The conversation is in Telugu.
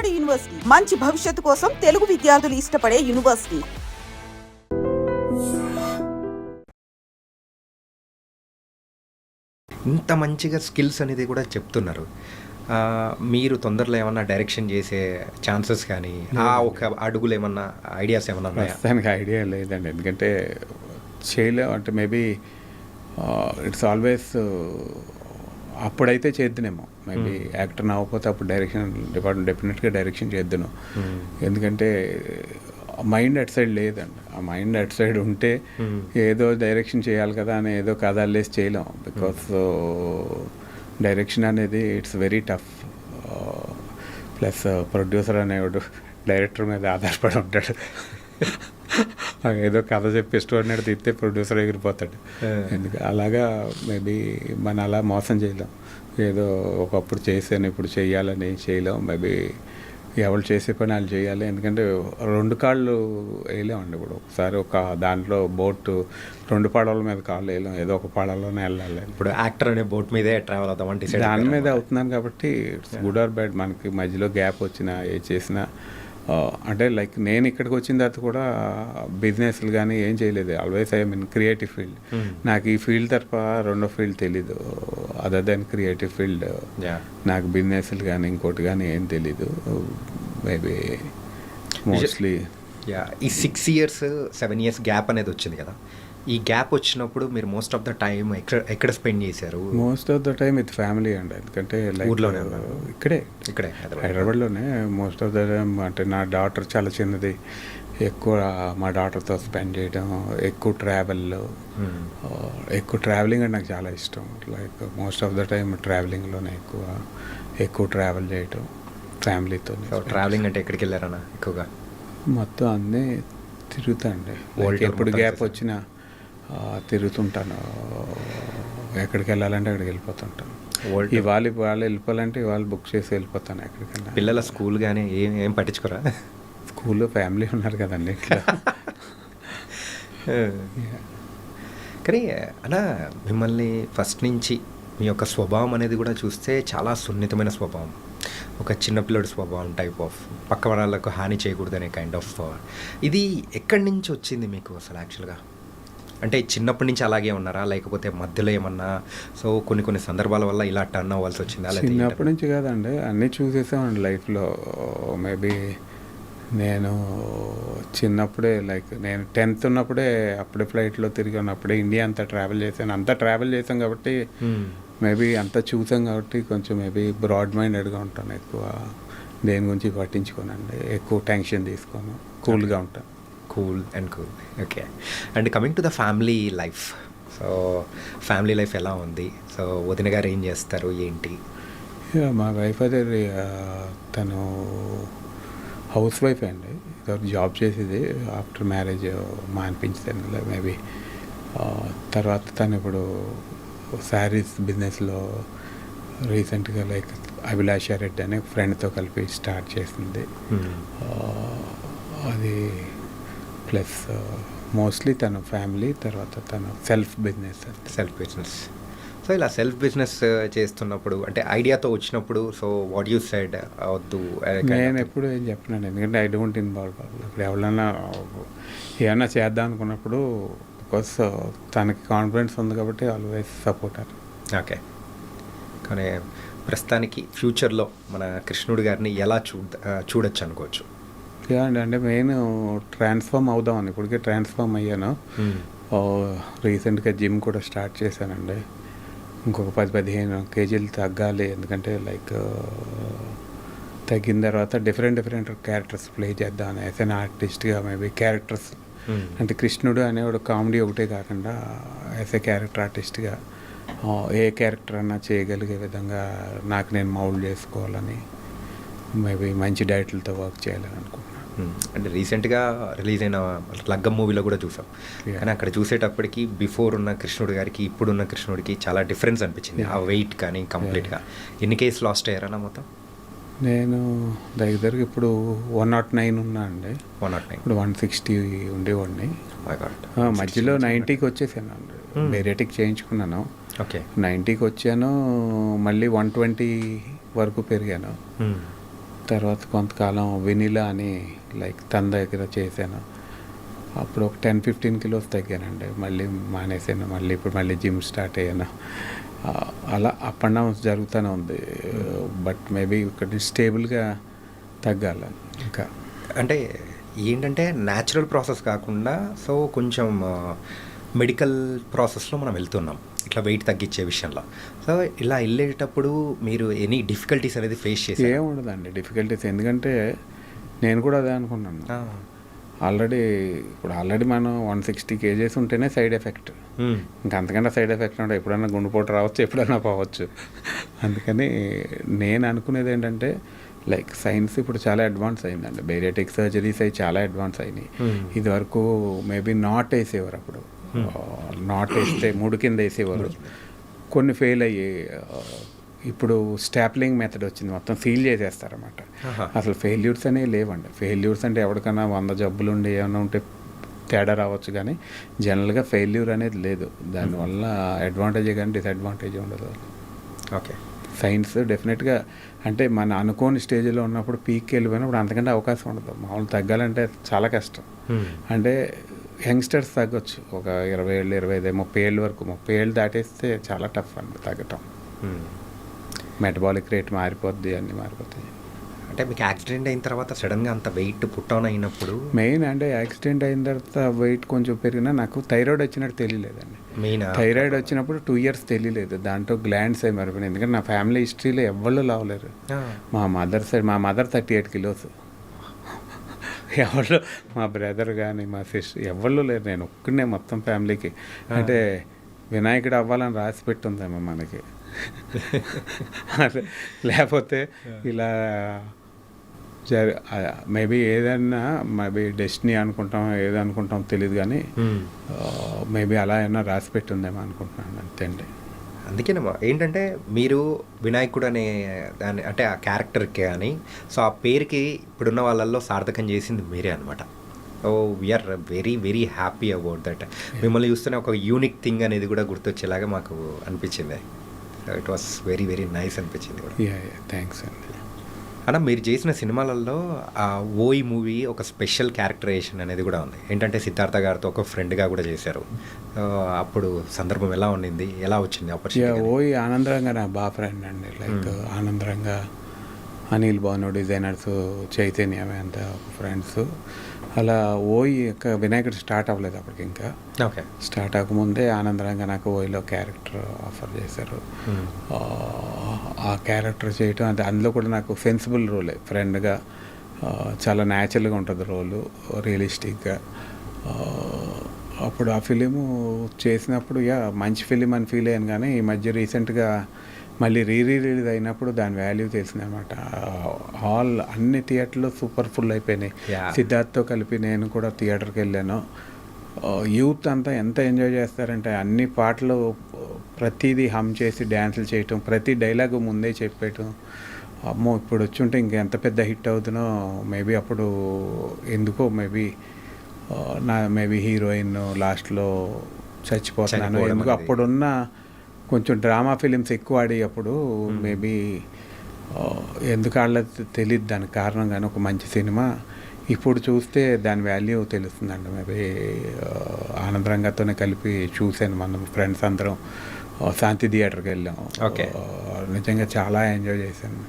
నాడు యూనివర్సిటీ మంచి భవిష్యత్తు కోసం తెలుగు విద్యార్థులు ఇష్టపడే యూనివర్సిటీ. ఇంత మంచిగా స్కిల్స్ అనేది కూడా చెప్తున్నారు. మీరు తొందరలో ఏమన్నా డైరెక్షన్ చేసే ఛాన్సెస్ కానీ ఒక అడుగులు ఏమన్నా ఐడియాస్ ఏమన్నా ఉన్నాయా? ప్రస్తుతానికి ఐడియా లేదండి, ఎందుకంటే చేయలేము. అంటే మేబీ ఇట్స్ ఆల్వేస్ అప్పుడైతే చేద్దునేమో, మేబీ యాక్టర్ అవ్వకపోతే అప్పుడు డైరెక్షన్ డిపార్ట్మెంట్ డెఫినెట్గా డైరెక్షన్ చేద్దును. ఎందుకంటే మైండ్ అట్ సైడ్ లేదండి. ఆ మైండ్ అట్ సైడ్ ఉంటే ఏదో డైరెక్షన్ చేయాలి కదా అని ఏదో కథ అల్లేసి చేయలేం. బికాస్ డైరెక్షన్ అనేది it's very tough. Plus producer అనేవాడు డైరెక్టర్ మీద ఆధారపడి ఉంటాడు. ఏదో కథ చెప్పి ఇష్టపడినట్టు తీస్తే ప్రొడ్యూసర్ ఎగిరిపోతాడు. ఎందుకు అలాగా మేబీ మనం అలా మోసం చేయలేం. ఏదో ఒకప్పుడు చేసాను ఇప్పుడు చేయాలని చేయలేం. మేబీ ఎవరు చేసే పని వాళ్ళు చేయాలి. ఎందుకంటే రెండు కాళ్ళు వేయలేమండి. ఇప్పుడు ఒకసారి ఒక దాంట్లో బోటు రెండు పడవల మీద కాళ్ళు వేయలేం, ఏదో ఒక పడవలోనే వెళ్ళాలి. ఇప్పుడు యాక్టర్ అనే బోట్ మీదే ట్రావెల్ అవుతామంటే దాని మీద అవుతున్నాను కాబట్టి ఇట్స్ గుడ్ ఆర్ బ్యాడ్. మనకి మధ్యలో గ్యాప్ వచ్చినా ఏ చేసినా అంటే లైక్ నేను ఇక్కడికి వచ్చిన తర్వాత కూడా బిజినెస్లు కానీ ఏం చేయలేదు. Always I mean creative field. నాకు ఈ ఫీల్డ్ తప్ప రెండో ఫీల్డ్ తెలీదు. అదర్ దెన్ క్రియేటివ్ ఫీల్డ్ నాకు బిజినెస్లు కానీ ఇంకోటి కానీ ఏం తెలీదు. మేబీ మోస్ట్లీ ఈ 6 years 7 years గ్యాప్ అనేది వచ్చింది కదా, ఈ గ్యాప్ వచ్చినప్పుడు మీరు మోస్ట్ ఆఫ్ ద టైం ఎక్కడ స్పెండ్ చేశారు? Most of the time with family అండి. ఎందుకంటే ఊర్లోనే ఇక్కడే హైదరాబాద్లోనే మోస్ట్ ఆఫ్ ద టైం. అంటే నా డాటర్ చాలా చిన్నది, ఎక్కువ మా డాటర్తో స్పెండ్ చేయడం, ఎక్కువ ట్రావెలింగ్ అంటే నాకు చాలా ఇష్టం. Like most of the time ట్రావెలింగ్లోనే ఎక్కువ ట్రావెల్ చేయటం ఫ్యామిలీతో. ట్రావెలింగ్ అంటే ఎక్కడికి వెళ్ళారన్నా? ఎక్కువగా మొత్తం అన్నీ తిరుగుతా అండి. ఎప్పుడు గ్యాప్ వచ్చినా తిరుగుతుంటాను. ఎక్కడికి వెళ్ళాలంటే అక్కడికి వెళ్ళిపోతుంటాను. ఇవాళ వెళ్ళిపోవాలంటే ఇవాళ బుక్ చేసి వెళ్ళిపోతాను ఎక్కడికైనా. పిల్లల స్కూల్ కానీ ఏం పట్టించుకోరా? స్కూల్లో ఫ్యామిలీ ఉన్నారు కదండి ఇట్లా. కానీ అలా మిమ్మల్ని ఫస్ట్ నుంచి మీ యొక్క స్వభావం అనేది కూడా చూస్తే చాలా సున్నితమైన స్వభావం, ఒక చిన్నపిల్లడి స్వభావం టైప్ ఆఫ్, పక్క వాళ్ళకు హాని చేయకూడదనే కైండ్ ఆఫ్. ఇది ఎక్కడి నుంచి వచ్చింది మీకు అసలు యాక్చువల్గా? అంటే చిన్నప్పటి నుంచి అలాగే ఉన్నారా, లేకపోతే మధ్యలో ఏమన్నా సో కొన్ని సందర్భాల వల్ల ఇలా టర్న్ అవ్వాల్సి వచ్చిందా? చిన్నప్పటి నుంచి కాదండి, అన్నీ చూసేసామండి లైఫ్లో. మేబీ నేను చిన్నప్పుడే లైక్ నేను 10th ఉన్నప్పుడే అప్పుడే ఫ్లైట్లో తిరిగి ఉన్నప్పుడే ఇండియా అంతా ట్రావెల్ చేశాం కాబట్టి మేబీ అంతా చూసాం కాబట్టి కొంచెం మేబీ బ్రాడ్ మైండెడ్గా ఉంటాను. ఎక్కువ దేని గురించి పట్టించుకోనండి, ఎక్కువ టెన్షన్ తీసుకోను, కూల్గా ఉంటాను. Cool. Okay. And coming to the family life, so family life ఎలా ఉంది? సో వదిన గారు ఏం చేస్తారు ఏంటి? మా వైఫ్ అదే తను హౌస్ వైఫ్ అండి. జాబ్ చేసేది ఆఫ్టర్ మ్యారేజ్ మానిపించింది మేబీ. తర్వాత తను ఇప్పుడు శారీస్ బిజినెస్లో రీసెంట్గా లైక్ అభిలాష రెడ్డి అనే ఫ్రెండ్తో కలిపి స్టార్ట్ చేసింది. అది ప్లస్ మోస్ట్లీ తన ఫ్యామిలీ, తర్వాత తన సెల్ఫ్ బిజినెస్. సో ఇలా సెల్ఫ్ బిజినెస్ చేస్తున్నప్పుడు అంటే ఐడియాతో వచ్చినప్పుడు సో వాట్ యూ సెడ్? వద్దు నేను ఎప్పుడు ఏం చెప్పినాను, ఎందుకంటే ఐ డోంట్ ఇన్వాల్వ్. ఇప్పుడు ఎవరైనా ఏమైనా చేద్దాం అనుకున్నప్పుడు బికాస్ తనకి కాన్ఫిడెన్స్ ఉంది కాబట్టి ఆల్వేస్ సపోర్టర్. ఓకే. కానీ ప్రస్తుతానికి ఫ్యూచర్లో మన కృష్ణుడి గారిని ఎలా చూడొచ్చు అనుకోవచ్చు? అంటే మెయిన్ ట్రాన్స్ఫార్మ్ అవుదామని, ఇప్పటికే ట్రాన్స్ఫార్మ్ అయ్యాను. రీసెంట్గా జిమ్ కూడా స్టార్ట్ చేశానండి. ఇంకొక 10-15 kgs తగ్గాలి. ఎందుకంటే లైక్ తగ్గిన తర్వాత డిఫరెంట్ క్యారెక్టర్స్ ప్లే చేద్దామని యాజ్ అన్ ఆర్టిస్ట్గా. మేబీ క్యారెక్టర్స్ అంటే కృష్ణుడు అనేవాడు కామెడీ ఒకటే కాకుండా యాజ్ ఏ క్యారెక్టర్ ఆర్టిస్ట్గా ఏ క్యారెక్టర్ అన్నా చేయగలిగే విధంగా నాకు నేను మౌల్డ్ చేసుకోవాలని, మేబీ మంచి డైరెక్టర్లతో వర్క్ చేయాలని అనుకుంటున్నాను. అంటే రీసెంట్గా రిలీజ్ అయిన లగ్గం మూవీలో కూడా చూసాం, కానీ అక్కడ చూసేటప్పటికి బిఫోర్ ఉన్న కృష్ణుడి గారికి ఇప్పుడున్న కృష్ణుడికి చాలా డిఫరెన్స్ అనిపించింది. ఆ వెయిట్ కానీ కంప్లీట్గా. ఎన్ని కేజీస్ లాస్ట్ అయ్యారన్నా మొత్తం? నేను దగ్గరికి ఇప్పుడు 109 ఉన్నా అండి. 109. ఇప్పుడు 160 ఉండేవాడిని. మధ్యలో 90కి వచ్చేసాను అండి. బేరేటికి చేయించుకున్నాను. ఓకే. 90కి వచ్చాను, మళ్ళీ 120 వరకు పెరిగాను. తర్వాత కొంతకాలం వెనిలా అని లైక్ తన దగ్గర చేశాను. అప్పుడు ఒక 10-15 కిలోస్ తగ్గానండి. మళ్ళీ మానేసాను. మళ్ళీ ఇప్పుడు మళ్ళీ జిమ్ స్టార్ట్ అయ్యాను. అలా అప్ అండ్ డౌన్స్ జరుగుతూనే ఉంది. బట్ మేబీ ఒకటి స్టేబుల్గా తగ్గాలి ఇంకా. అంటే ఏంటంటే న్యాచురల్ ప్రాసెస్ కాకుండా సో కొంచెం మెడికల్ ప్రాసెస్లో మనం వెళ్తున్నాం ఇట్లా వెయిట్ తగ్గించే విషయంలో. సో ఇలా వెళ్ళేటప్పుడు మీరు ఎనీ డిఫికల్టీస్ అనేది ఫేస్ చేసి? ఏముండదండి డిఫికల్టీస్, ఎందుకంటే నేను కూడా అదే అనుకున్నాను. ఆల్రెడీ మనం 160 kgs ఉంటేనే సైడ్ ఎఫెక్ట్. ఇంకా అంతకన్నా సైడ్ ఎఫెక్ట్ ఉంటే ఎప్పుడైనా గుండెపోటు రావచ్చు, ఎప్పుడైనా పోవచ్చు. అందుకని నేను అనుకునేది ఏంటంటే లైక్ సైన్స్ ఇప్పుడు చాలా అడ్వాన్స్ అయిందండి. బేరియాటిక్ సర్జరీస్ అవి చాలా అడ్వాన్స్ అయినాయి. ఇది వరకు మేబీ నాట్ వేసేవారు, అప్పుడు నాట్ వేస్తే 3 కింద వేసేవారు, కొన్ని ఫెయిల్ అయ్యి ఇప్పుడు స్టాప్లింగ్ మెథడ్ వచ్చింది, మొత్తం సీల్ చేసేస్తారన్నమాట. అసలు ఫెయిల్యూర్స్ అనేవి లేవండి. ఫెయిల్యూర్స్ అంటే ఎవరికైనా 100 జబ్బులు ఉండి ఏమైనా ఉంటే తేడా రావచ్చు, కానీ జనరల్గా ఫెయిల్యూర్ అనేది లేదు. దానివల్ల అడ్వాంటేజే కానీ డిసడ్వాంటేజ్ ఉండదు. ఓకే, సైన్స్ డెఫినెట్గా అంటే మన అనుకోని స్టేజ్లో ఉన్నప్పుడు పీక్కి వెళ్ళిపోయినప్పుడు అంతకంటే అవకాశం ఉండదు. మామూలు తగ్గాలంటే చాలా కష్టం. అంటే యంగ్స్టర్స్ తగ్గొచ్చు, ఒక 20 ఏళ్ళు, 25, 30 ఏళ్ళ వరకు. 30 ఏళ్ళు దాటేస్తే చాలా టఫ్ అండి తగ్గటం. మెటబాలిక్ రేట్ మారిపోద్ది, అన్నీ మారిపోతాయి. అంటే మీకు యాక్సిడెంట్ అయిన తర్వాత సడన్గా అంత వెయిట్ పుట్ ఆన్ అయినప్పుడు మెయిన్ అంటే యాక్సిడెంట్ అయిన తర్వాత వెయిట్ కొంచెం పెరిగినా నాకు థైరాయిడ్ వచ్చినట్టు తెలియలేదండి. మెయిన్ థైరాయిడ్ వచ్చినప్పుడు 2 years తెలియలేదు. దాంట్లో గ్లాండ్స్ అయి మారిపోయినాయి. ఎందుకంటే నా ఫ్యామిలీ హిస్టరీలో ఎవ్వళ్ళు లావలేరు. మా మదర్ 38 kilos. ఎవరు మా బ్రదర్ కానీ మా సిస్టర్ ఎవరు లేరు, నేను ఒక్కడే మొత్తం ఫ్యామిలీకి. అంటే వినాయకుడు అవ్వాలని రాసి పెట్టుందేమో మనకి. లేకపోతే ఇలా మేబీ ఏదన్నా మేబీ డెస్టినీ అనుకుంటాం, ఏదనుకుంటాం తెలియదు, కానీ మేబీ అలా ఏమన్నా రాసి పెట్టుందేమో అనుకుంటున్నాను, అంతే అండి. అందుకేనమ్మా ఏంటంటే మీరు వినాయకుడు అనే దాని అంటే ఆ క్యారెక్టర్కి కానీ సో ఆ పేరుకి ఇప్పుడున్న వాళ్ళల్లో సార్థకం చేసింది మీరే అనమాట. Oh we're very very happy about that. మిమ్మల్ని చూస్తేనే ఒక యూనిక్ థింగ్ అనేది కూడా గుర్తొచ్చేలాగా మాకు అనిపించింది. It was very very nice అనిపించింది కూడా. థ్యాంక్స్ అండి. అన్న మీరు చేసిన సినిమాలలో ఆ ఓయి మూవీ ఒక స్పెషల్ క్యారెక్టరైజేషన్ అనేది కూడా ఉంది. ఏంటంటే సిద్ధార్థ గారితో ఒక ఫ్రెండ్గా కూడా చేశారు. అప్పుడు సందర్భం ఎలా ఉండింది, ఎలా వచ్చింది ఆపర్చునిటీ? ఓయి ఆనందరంగా నా బాగా ఫ్రెండ్ అండి. లైక్ ఆనందరంగా, అనిల్ భాను డిజైనర్స్, చైతన్య అంతా ఫ్రెండ్స్. అలా ఓయి యొక్క వినాయకుడు స్టార్ట్ అవ్వలేదు అప్పటికి, ఇంకా ఓకే. స్టార్ట్ అవ్వకముందే ఆనందరంగా నాకు ఓయిలో క్యారెక్టర్ ఆఫర్ చేశారు. ఆ క్యారెక్టర్ చేయటం అంటే అందులో కూడా నాకు సెన్సిబుల్ రోలే, ఫ్రెండ్గా చాలా న్యాచురల్గా ఉంటుంది రోలు, రియలిస్టిక్గా. అప్పుడు ఆ ఫిలిము చేసినప్పుడు మంచి ఫిలిం అని ఫీల్ అయ్యాను, కానీ ఈ మధ్య రీసెంట్గా మళ్ళీ రిలీజ్ అయినప్పుడు దాని వాల్యూ తెలిసింది అనమాట. అన్ని థియేటర్లు సూపర్ ఫుల్ అయిపోయినాయి. సిద్ధార్థ్తో కలిపి నేను కూడా థియేటర్కి వెళ్ళాను. యూత్ అంతా ఎంత ఎంజాయ్ చేస్తారంటే అన్ని పాటలు ప్రతిదీ హమ్ చేసి డ్యాన్సులు చేయటం, ప్రతి డైలాగు ముందే చెప్పేయటం. అమ్మో ఇప్పుడు వచ్చి ఉంటే ఇంకెంత పెద్ద హిట్ అవుతుందో. మేబీ అప్పుడు ఎందుకో మేబీ హీరోయిన్ లాస్ట్లో చచ్చిపోతున్నాను ఎందుకు, అప్పుడున్న కొంచెం డ్రామా ఫిలిమ్స్ ఎక్కువ ఆడి అప్పుడు మేబీ ఎందుకు ఆడలేదు తెలియదు దానికి కారణం, కానీ ఒక మంచి సినిమా ఇప్పుడు చూస్తే దాని వాల్యూ తెలుస్తుందండి. మేబీ ఆనందరంగతోనే కలిపి చూశాను, మనం ఫ్రెండ్స్ అందరం శాంతి థియేటర్కి వెళ్ళాము. ఓకే, నిజంగా చాలా ఎంజాయ్ చేశాను.